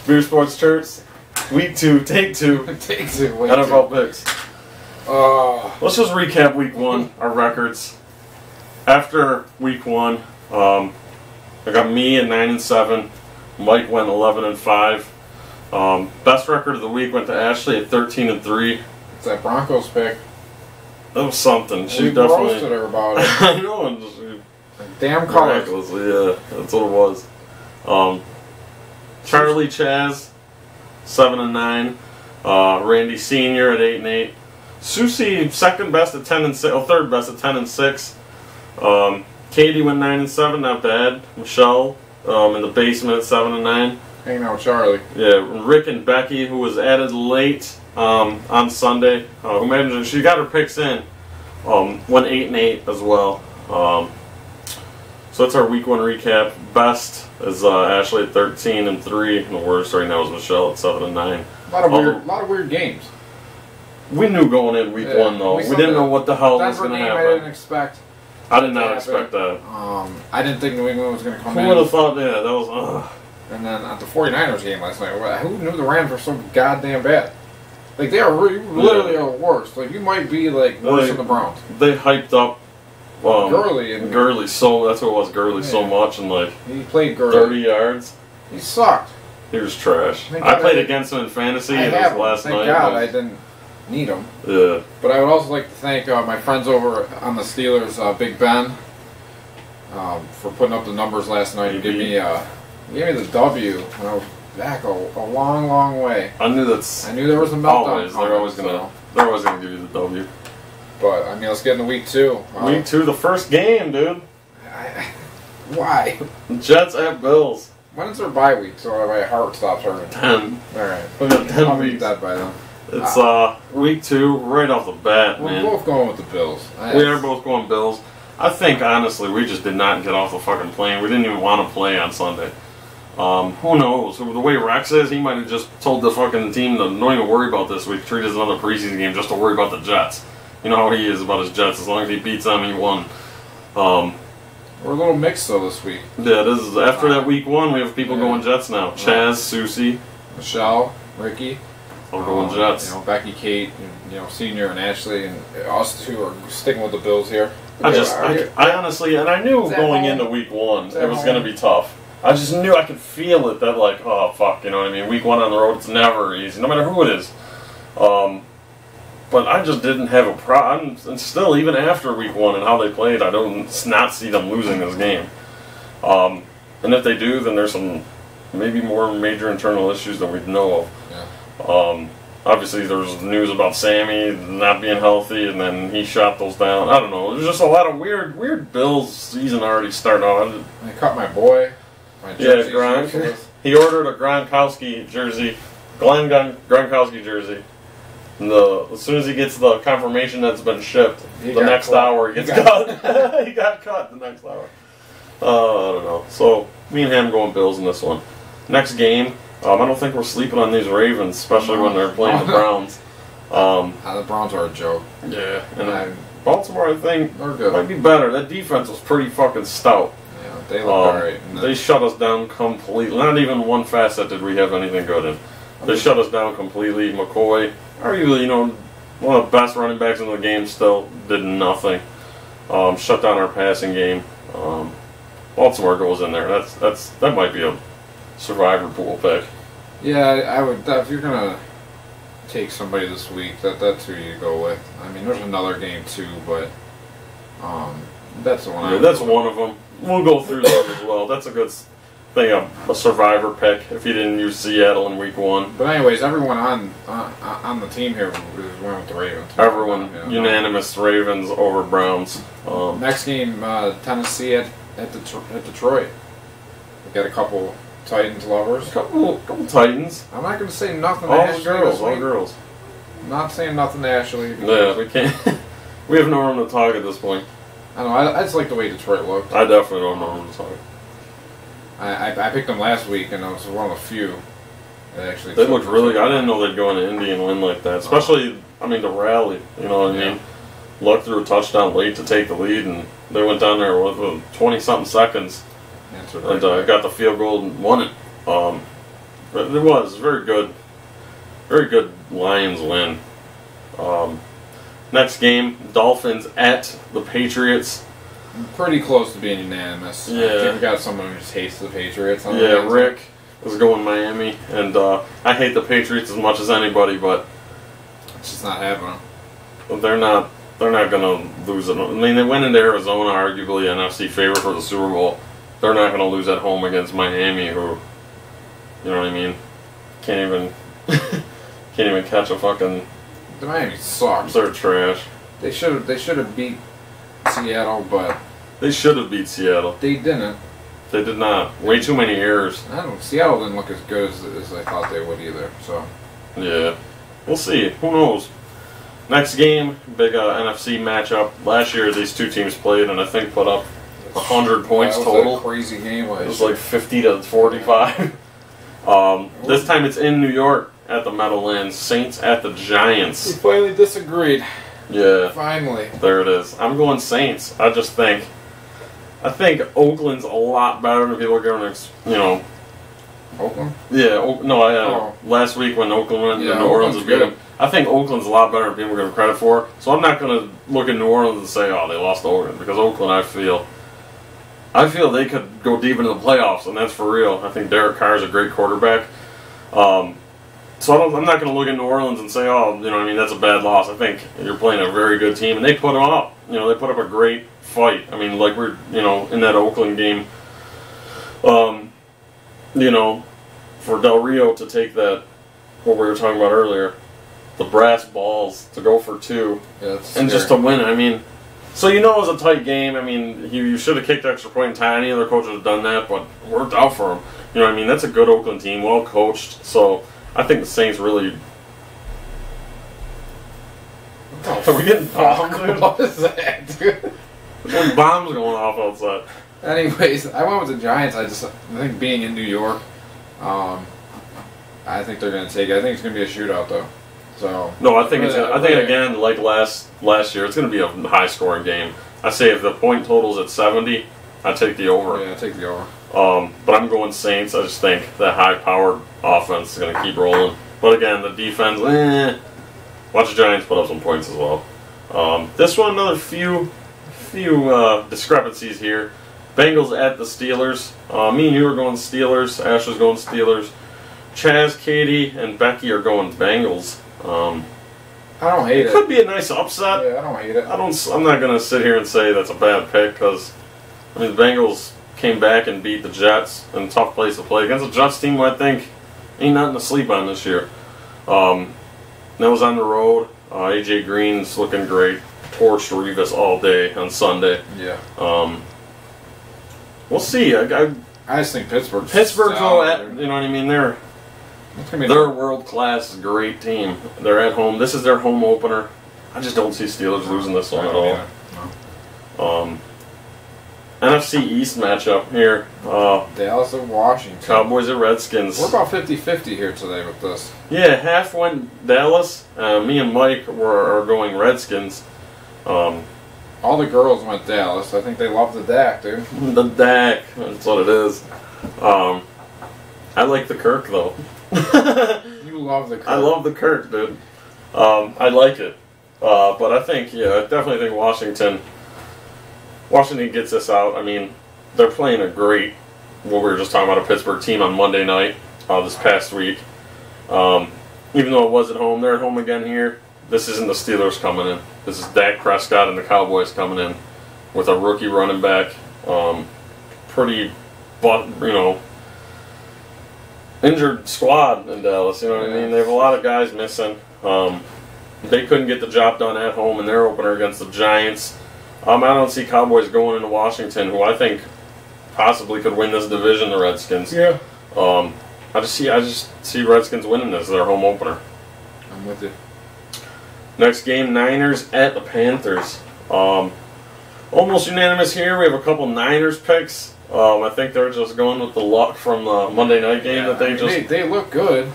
Beer Sports Church, week 2, take 2. Take 2. NFL picks. Let's just recap week 1, our records. After week 1, I got me at 9-7. Mike went 11-5. Best record of the week went to Ashley at 13-3. It's that Broncos pick. That was something. She definitely roasted her about it. I know. Damn colors. Yeah, that's what it was. Charlie Chaz, 7-9. Randy Senior at 8-8. Susie second best at 10-6. Oh, third best at 10-6. Katie went 9-7. Not bad. Michelle in the basement at 7-9. Hanging out with Charlie. Yeah, Rick and Becky, who was added late on Sunday. Who managed? She got her picks in. Went 8-8 as well. So that's our week 1 recap. Best is Ashley at 13-3, and the worst right now is Michelle at 7-9. A lot of weird games. We knew going in week 1 though. We didn't know what the hell was going to happen. I didn't expect. I did not expect that. I didn't think New England was going to come in. Who would have thought? Yeah, that was. And then at the 49ers game last night, who knew the Rams were so goddamn bad? Like they are literally are worse. Like you might be like worse than the Browns. They hyped up. Gurley, so that's what it was. Gurley so much, and like he played Gurley 30 yards. He sucked. He was trash. I played against him in fantasy. It was last night. Thank God I didn't need him. Yeah. But I would also like to thank my friends over on the Steelers, Big Ben, for putting up the numbers last night and gave me the W when I was back a long, long way. I knew there was a meltdown. They're always gonna give you the W. But I mean, let's get into week 2. Week 2, the first game, dude. Why? Jets at Bills. When is their bye week? So my heart stops hurting. 10. All right. We got 10 weeks. That by then. It's week 2, right off the bat, man. We're both going with the Bills. We are both going Bills. I think honestly, we just did not get off the fucking plane. We didn't even want to play on Sunday. Who knows? The way Rex is, he might have just told the fucking team to don't even worry about this week. Treat it as another preseason game just to worry about the Jets. You know how he is about his Jets. As long as he beats them, he won. We're a little mixed though this week. Yeah, this is after that week 1. We have people going Jets now. Chaz, Susie, Michelle, Ricky. all going Jets. You know, Becky, Kate, and, Senior, and Ashley, and us 2 are sticking with the Bills here. I honestly, and I knew going into week 1 it was going to be tough. I just knew I could feel it that like, oh fuck, you know what I mean. Week 1 on the road, it's never easy, no matter who it is. But I just didn't have a problem. And still, even after week 1 and how they played, I don't not see them losing this game. And if they do, then there's some maybe more major internal issues that we know of. Yeah. Obviously, there was news about Sammy not being healthy, and then he shot those down. I don't know. There's just a lot of weird Bills season already starting off. I cut my boy. Yeah, Gronk. He ordered a Gronkowski jersey, Gronkowski jersey. And as soon as he gets the confirmation that's been shipped, the next hour he gets cut. He got cut the next hour. I don't know. So, me and him going Bills in this one. Next game, I don't think we're sleeping on these Ravens, especially when they're playing the Browns. The Browns are a joke. Yeah. And Baltimore, I think, good. Might be better. That defense was pretty fucking stout. Yeah, they look alright. They shut us down completely. Not even one facet did we have anything good in. They shut us down completely. McCoy, arguably, one of the best running backs in the game, still did nothing. Shut down our passing game. Baltimore goes in there. That might be a survivor pool pick. Yeah, I would. If you're gonna take somebody this week, that's who you go with. I mean, there's another game too, but that's the one. Yeah, that's one of them. We'll go through those as well. That's a good. think a survivor pick if he didn't use Seattle in week 1. But anyways, everyone on the team here went with the Ravens. Everyone unanimous Ravens over Browns. Next game, Tennessee at Detroit. We got a couple Titans lovers. Couple Titans. I'm not going to say nothing. All girls. I'm not saying nothing to Ashley. Yeah, we can't. We have no room to talk at this point. I don't know. I just like the way Detroit looked. I definitely don't know room to talk. I picked them last week, and I was one of the few that actually. They looked really good. I didn't know they'd go into Indy and win like that. Especially, I mean, the rally. You know what I mean? Luck threw a touchdown late to take the lead, and they went down there with 20-something seconds. And got the field goal and won it. But it was very good. Very good Lions win. Next game, Dolphins at the Patriots. Pretty close to being unanimous. Yeah. I think we got someone who just hates the Patriots. Yeah, Rick is going Miami, and I hate the Patriots as much as anybody, but it's just not happening. They're not going to lose it. I mean, they went into Arizona, arguably an NFC favorite for the Super Bowl. They're not going to lose at home against Miami, who, you know what I mean, can't even catch a fucking. The Miami sucks. They're trash. They should have beat Seattle, but they should have beat Seattle. They didn't. They did not. Way too many errors. I don't. Seattle didn't look as good as I thought they would either. So yeah, we'll see. Who knows? Next game, big NFC matchup. Last year, these two teams played, and I think put up 100 points total. A crazy game. It was like 50 to 45. This time it's in New York at the Meadowlands. Saints at the Giants. We finally disagreed. Yeah. Finally. There it is. I'm going Saints. I think Oakland's a lot better than people are going to, you know. Oakland? Yeah. Last week when Oakland went to New Orleans and beat them. I think Oakland's a lot better than people are giving credit for. So I'm not going to look at New Orleans and say, oh, they lost to Oakland. Because Oakland, I feel they could go deep into the playoffs, and that's for real. I think Derek Carr is a great quarterback. So I'm not going to look at New Orleans and say, oh, you know, I mean, that's a bad loss. I think you're playing a very good team, and they put them up. You know, they put up a great fight. I mean, like we're, you know, in that Oakland game, you know, for Del Rio to take that, what we were talking about earlier, the brass balls to go for 2, and just to win. I mean, so you know it was a tight game. I mean, you should have kicked extra point in time. Any other coach would have done that, but it worked out for them. You know what I mean? That's a good Oakland team, well coached. So I think the Saints really. Are we getting bombed, dude? What is that, dude? There's bombs going off outside. Anyways, I went with the Giants. I think being in New York, I think they're going to take it. I think it's going to be a shootout, though. So no, I think again, like last year, it's going to be a high-scoring game. I say if the point total's at 70, I take the over. Yeah, I take the over. But I'm going Saints. I just think that high-powered offense is going to keep rolling. But again, the defense, watch the Giants put up some points as well. This one, another few discrepancies here. Bengals at the Steelers. Me and you are going Steelers. Ashley's going Steelers. Chaz, Katie, and Becky are going Bengals. I don't hate it. It could be a nice upset. Yeah, I don't hate it. I'm not going to sit here and say that's a bad pick because, I mean, the Bengals came back and beat the Jets in a tough place to play against a Jets team who I think ain't nothing to sleep on this year. That was on the road. AJ Green's looking great. Torched Revis all day on Sunday. Yeah. We'll see. I just think Pittsburgh's though, you know what I mean? They're a world-class, great team. They're at home. This is their home opener. I just don't see Steelers losing this one at all. No. NFC East matchup here. Dallas at Washington. Cowboys at Redskins. We're about 50-50 here today with this. Yeah, half went Dallas. Me and Mike are going Redskins. All the girls went Dallas. I think they love the Dak, dude. The Dak. That's what it is. I like the Kirk, though. You love the Kirk. I love the Kirk, dude. I like it. But I think, I definitely think Washington gets this out. I mean, they're playing a great, what we were just talking about, a Pittsburgh team on Monday night this past week. Even though it was at home, they're at home again here. This isn't the Steelers coming in. This is Dak Prescott and the Cowboys coming in with a rookie running back. injured squad in Dallas. You know what I mean? They have a lot of guys missing. They couldn't get the job done at home in their opener against the Giants. I don't see Cowboys going into Washington, who I think possibly could win this division. The Redskins. Yeah. I just see Redskins winning this, their home opener. I'm with you. Next game, Niners at the Panthers. Almost unanimous here. We have a couple Niners picks. I think they're just going with the luck from the Monday night game that they look good.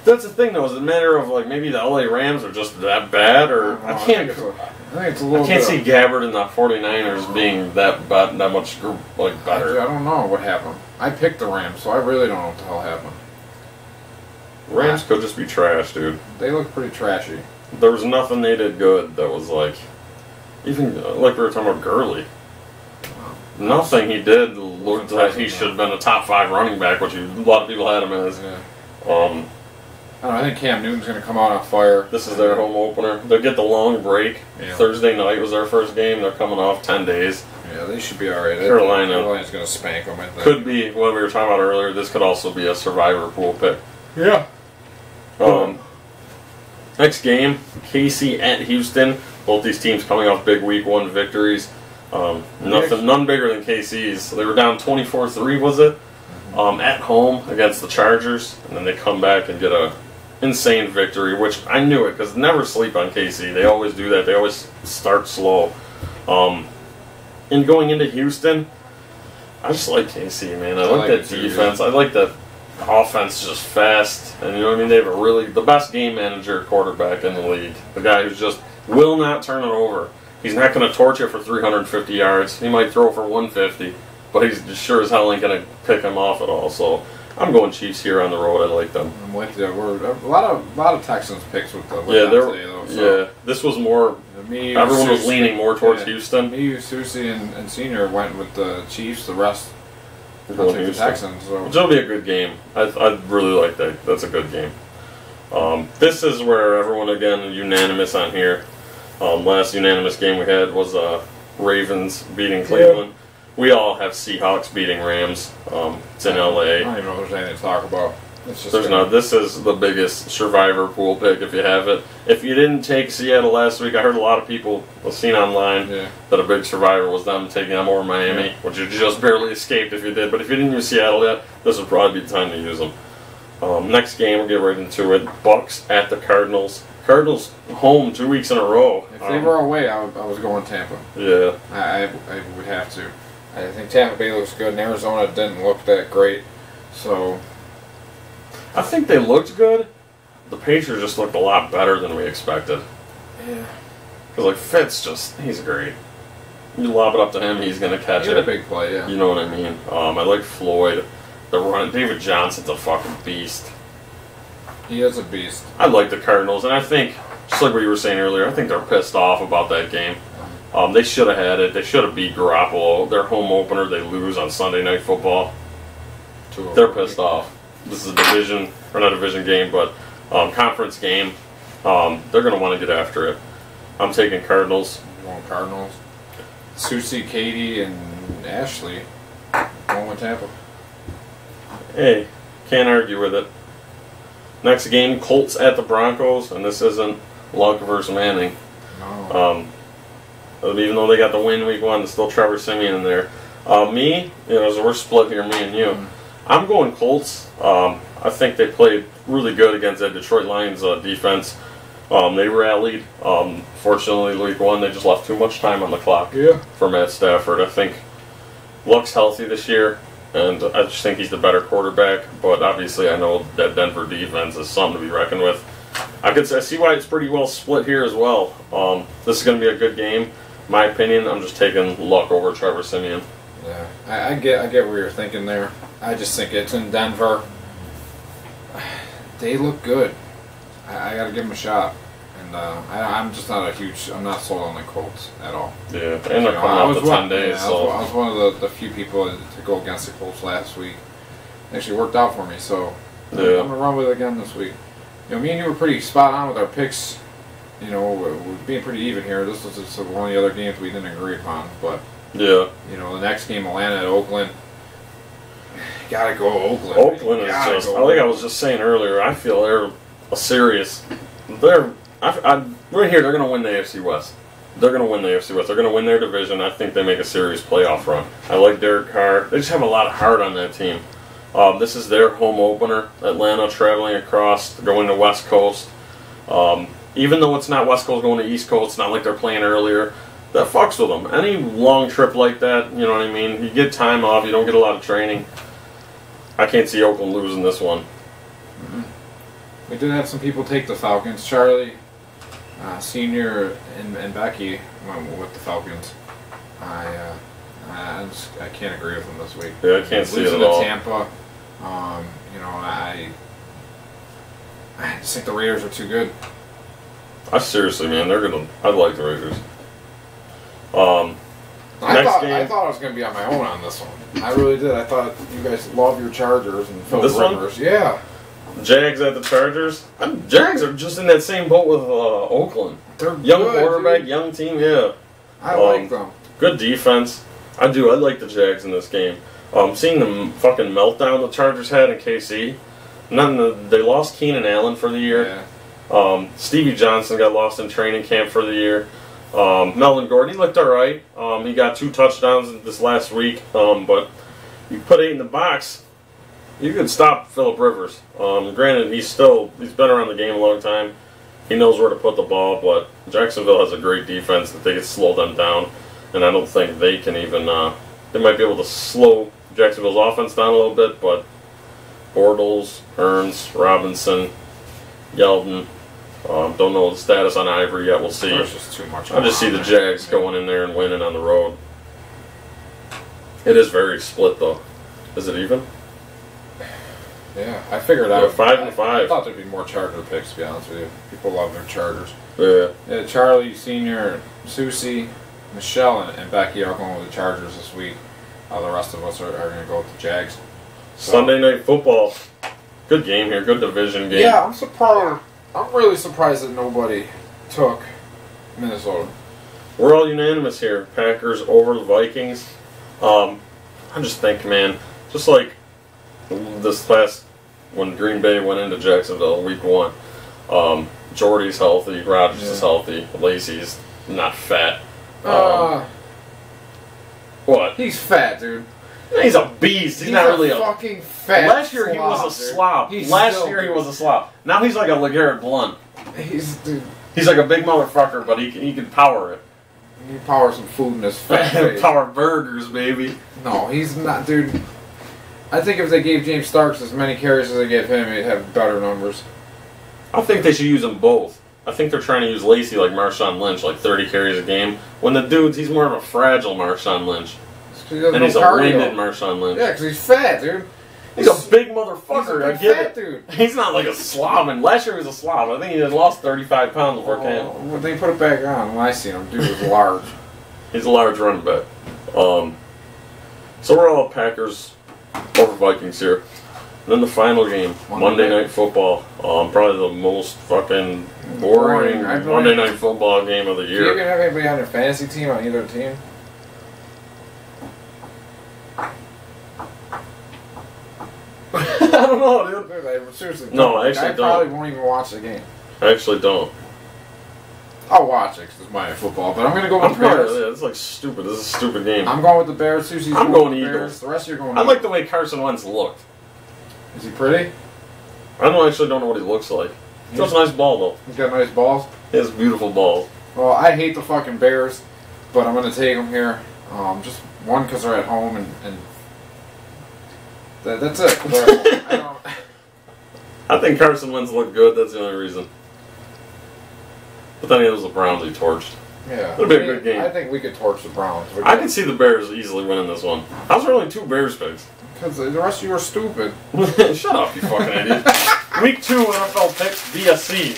That's the thing, though. Is it a matter of like maybe the LA Rams are just that bad, or I can't see Gabbard and the 49ers being that much like better. I don't know what happened. I picked the Rams, so I really don't know what the hell happened. Rams could just be trash, dude. They look pretty trashy. There was nothing they did good that was like, even like we were talking about Gurley. Nothing he did looked like he should have been a top 5 running back, which a lot of people had him as. Yeah. I think Cam Newton's going to come out on fire. This is their home opener. They'll get the long break. Yeah. Thursday night was their first game. They're coming off 10 days. Yeah, they should be all right. Carolina's going to spank them, I think. Could be, what we were talking about earlier, this could also be a survivor pool pick. Yeah. Next game, KC at Houston. Both these teams coming off big week 1 victories. None bigger than KC's. They were down 24-3, was it? At home against the Chargers, and then they come back and get a insane victory, which I knew it, because never sleep on KC. They always do that. They always start slow. And going into Houston, I just like KC, man. I like that defense. I like that offense, just fast. And you know what I mean? They have the best game manager quarterback in the league. The guy who just will not turn it over. He's not going to torch you for 350 yards. He might throw for 150, but he's just sure as hell ain't going to pick him off at all. So I'm going Chiefs here on the road. I like them. I'm with you. We're a lot of Texans picks with them today, though. So. Yeah, this was more. Everyone was leaning more towards Houston. Me, Susie, and Senior went with the Chiefs. The rest going the Texans. So. Which will be a good game. I really like that. That's a good game. This is where everyone again unanimous on here. Last unanimous game we had was Ravens beating Cleveland. Yeah. We all have Seahawks beating Rams. It's in LA. I don't even know if there's anything to talk about. There's not. This is the biggest survivor pool pick if you have it. If you didn't take Seattle last week, I heard a lot of people seen online that a big survivor was them taking them over Miami, which you just barely escaped if you did. But if you didn't use Seattle yet, this would probably be the time to use them. Next game, we'll get right into it. Bucks at the Cardinals. Cardinals home 2 weeks in a row. If they were away, I was going Tampa. Yeah. I would have to. I think Tampa Bay looks good, and Arizona didn't look that great. So I think they looked good. The Patriots just looked a lot better than we expected. Yeah. Because, like, Fitz he's great. You lob it up to him, he's going to catch it. He had a big play, yeah. You know what I mean? I like Floyd. The run. David Johnson's a fucking beast. He is a beast. I like the Cardinals, and I think, just like what you were saying earlier, I think they're pissed off about that game. They should have had it. They should have beat Garoppolo. Their home opener, they lose on Sunday Night Football. They're pissed off. This is a division, or not a division game, but conference game. They're going to want to get after it. I'm taking Cardinals. You want Cardinals? Susie, Katie, and Ashley going with Tampa. Hey, can't argue with it. Next game, Colts at the Broncos, and this isn't Luck versus Manning. No. Even though they got the win week 1, there's still Trevor Siemian in there. Me, so we're split here, me and you. I'm going Colts. I think they played really good against that Detroit Lions defense. They rallied. Fortunately, week 1, they just left too much time on the clock for Matt Stafford. I think Luck's healthy this year, and I just think he's the better quarterback. But obviously, I know that Denver defense is something to be reckoned with. I see why it's pretty well split here as well. This is going to be a good game. My opinion, I'm just taking Luck over Trevor Siemian. Yeah, I get where you're thinking there. I just think it's in Denver. They look good. I got to give them a shot. And I'm just not I'm not sold on the Colts at all. Yeah, and they're coming off the 10 days. So. I was one of the few people to go against the Colts last week. It actually worked out for me, so I'm going to run with it again this week. Me and you were pretty spot on with our picks. We're being pretty even here. This was just one of the other games we didn't agree upon. But, the next game, Atlanta at Oakland. Gotta go Oakland. Oakland is just, like I was just saying earlier, I feel they're a serious, right here, they're going to win the AFC West. They're going to win the AFC West. They're going to win their division. I think they make a serious playoff run. I like Derek Carr. They just have a lot of heart on that team. This is their home opener. Atlanta traveling across, going to West Coast. Even though it's not West Coast going to East Coast, it's not like they're playing earlier. That fucks with them. Any long trip like that, you know what I mean? You get time off. You don't get a lot of training. I can't see Oakland losing this one. Mm-hmm. We did have some people take the Falcons. Charlie Senior and Becky went with the Falcons. I can't agree with them this week. Yeah, I can't see it at all. Tampa, you know, I just think the Raiders are too good. Seriously, man, I like the Raiders. I thought I was going to be on my own on this one. I really did. I thought you guys love your Chargers and Phil Rivers. Yeah. Jags at the Chargers. Jags are just in that same boat with Oakland. They're young good, quarterback, dude. Young team. Yeah. I like them. Good defense. I do. I like the Jags in this game. Seeing the fucking meltdown the Chargers had in KC. They lost Keenan Allen for the year. Yeah. Stevie Johnson got lost in training camp for the year. Melvin Gordon, he looked alright. He got 2 touchdowns this last week. But you put 8 in the box, you can stop Phillip Rivers. Granted, he's been around the game a long time. He knows where to put the ball, but Jacksonville has a great defense that they can slow them down. And I don't think they can even, they might be able to slow Jacksonville's offense down a little bit, but Bortles, Ernst, Robinson, Yeldon, don't know the status on Ivory yet. We'll see. There's just too much. I just see the Jags going in there and winning on the road. It is very split, though. Is it even? Yeah, I figured out. 5-5. I thought there'd be more Charger picks, to be honest with you. People love their Chargers. Yeah. Charlie Senior, Susie, Michelle, and Becky are going with the Chargers this week. The rest of us are going to go with the Jags. So. Sunday Night Football. Good game here. Good division game. Yeah, I'm surprised. I'm really surprised that nobody took Minnesota. We're all unanimous here. Packers over the Vikings. I just think, man, just like this past when Green Bay went into Jacksonville week 1, Jordy's healthy, Rodgers is healthy, Lacey's not fat. What? He's fat, dude. He's a beast. He's not really fucking fat. Last year he was a slob. Last year he was a slob. Now he's like a LeGarrette Blount. He's like a big motherfucker, but he can power it. He can power some food in his fat face. Power burgers, baby. No, he's not, dude. I think if they gave James Starks as many carries as they gave him, he'd have better numbers. I think they should use them both. I think they're trying to use Lacey like Marshawn Lynch, like 30 carries a game. When the dude's, he's more of a fragile Marshawn Lynch. And he's a winded Marshawn Lynch. Yeah, because he's fat, dude. He's a big motherfucker. He's a big fat dude. He's not like a slob. And last year he was a slob. I think he had lost 35 pounds before camp. When they put it back on, when I seen him, dude was large. He's a large running back. So we're all Packers over Vikings here. And then the final game, Monday Night Football. Probably the most fucking boring Monday Night Football game of the year. Do you even have anybody on your fantasy team on either team? I don't know, dude. Seriously, no, I actually don't. I probably won't even watch the game. I actually don't. I'll watch it because it's Monday Night Football, but I'm going to go with the Bears. It's like stupid. This is a stupid game. I'm going with the Bears. Susie's I'm going Eagles. The rest of you are going I like the way Carson Wentz looked. Is he pretty? I actually don't know what he looks like. He has a nice ball, though. He's got nice balls? He has beautiful balls. Well, I hate the fucking Bears, but I'm going to take them here. Just one because they're at home, and that's it. I think Carson Wentz looked good. That's the only reason. But then it was the Browns he torched. Yeah. It'll be a good game. I think we could torch the Browns. I can see the Bears easily winning this one. How's there only 2 Bears picks? Because the rest of you are stupid. Shut up, you fucking idiot. Week 2 NFL picks, BSC.